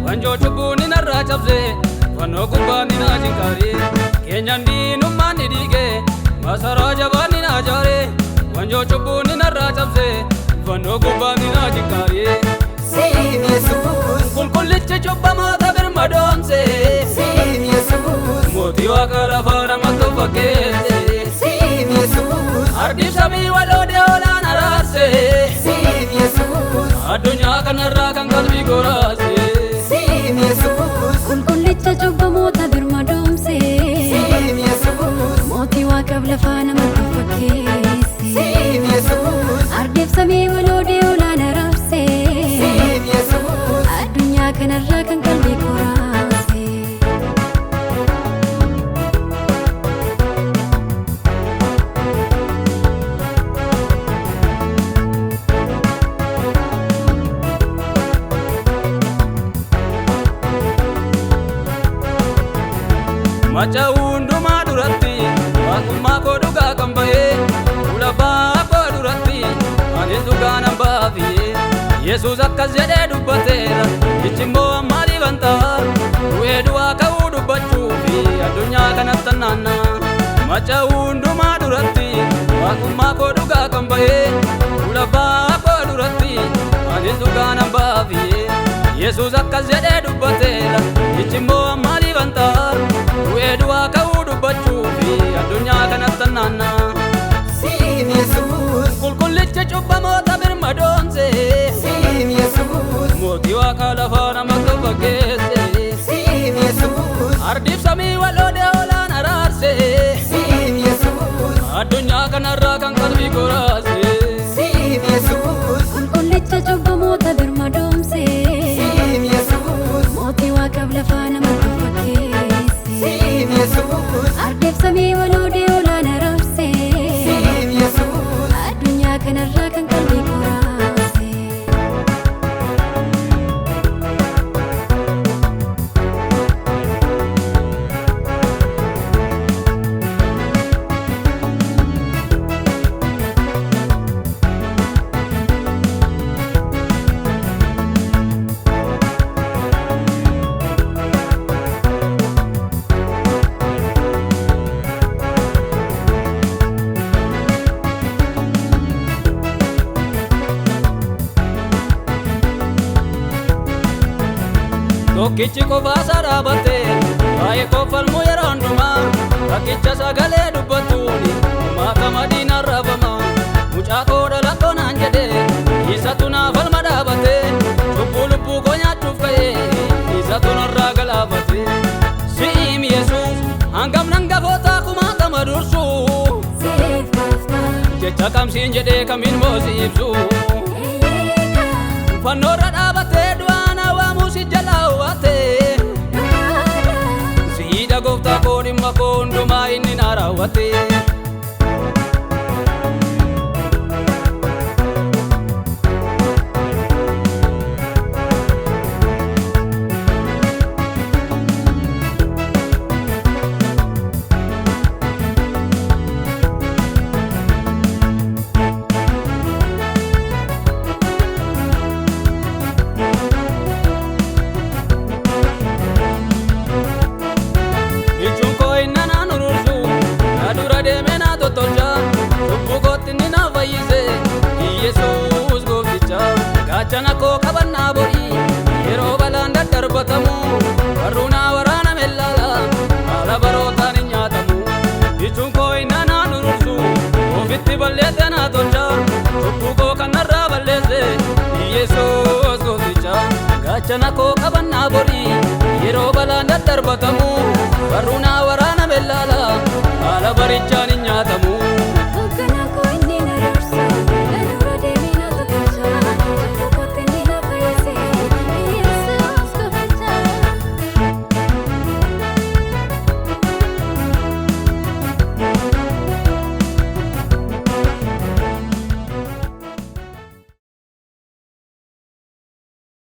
Wanjoo cubbuun hin arraacabse fannoo gubbaan hin ajinkaare keenyan diinummaan ni dhiige masaraa jabaan hin ajaare wanjoo cubbuun hin arraacabse fannoo gubbaan hin ajinkaare Siin Yesuus qulqullichi cubbamoota birmadoomse Siin Yesuus mootii waaqa lafaa namatti fakkeesse Siin Yesuus ardiif samii waloodee oolaan araarse Siin Yesuus addunyaa kanarraa kan qalbii goraase Siin Yesuus qulqullicha cubbamoota birmadoomse Siin Yesuus mootii waaqaaf lafaa namatti fakkeesse Siin Yesuus ardiif samii waloodee oolaan araarse Siin Yesuus addunyaa kanarraa kan qalbii goraase Macha hundumaa duratti waaqummaa koo dhugaa kan bahe fuula abbaa koo duratti anis dhugaa nan baafiye Yesuus akkas jedhee dubbateera ichi immoo maaliif an ta'a du'ee du'aa ka'uu dubbachuufi addunyaa kanatti naanna'a Macha hundumaa duratti waaqummaa koo dhugaa kan bahe fuula abbaa koo duratti anis dhugaa nan baafiye Yesuus akkas jedhee dubbateera ichi immoo maaliif an ta'a du'ee du'aa ka'uu dubbachuufi addunyaa kanatti naanna'a Siin Yesuus qulqullichi cubbamoota birmadoomse Siin Yesuus mootii waaqa lafaa namatti fakkeesse Siin Yesuus ardiif samii waloodee oolaan araarse Siin Yesuus addunyaa kanarraa kan qalbii goraase Siin Yesuus qulqullicha cubbamoota birmadoomse Siin Yesuus mootii waaqaaf lafaa namatti fakkeesse Siin Yesuus ardiif samii waloodee oolaan araarse Siin Yesuus addunyaa kanarraa kan qalbii goraase Tokkichi qofaasaa dhaabattee baay'ee koffalmoo yeroo hundumaa takkicha sagalee dubbatuuni uumaata madiinaan raafama mucaa koo dhalaqoo naan jedhee isatu naaf falma dhaabatee cubbuu lubbuu koo nyaachuuf ka'ee isatu narraa galaafate si'im Yesuus hangam nangafootaa kumaatama dursu jecha kamsiin jedhee kamiin moosi ibsu fannoorra dhaabatee du'aan hawaamu si jalaa huwate siida gooftaa koo dhimma koo hundumaa inni na raawwate Ichuun koo inni na nurursu na dura deemee na tottolcha lubbuu kootti inni na fayyise Yesuus goofticha gaachana koo qabannaa borii yeroo balaan daddarbatamu warru na waraaname laala haala barootaan hin nyaatamu Ichuun koo inni na nurursu ofitti balleesse na tolcha lubbuu koo kan narraa balleesse Yesuus goofticha gaachana koo qabannaa borii yeroo balaan daddarbatamu warru na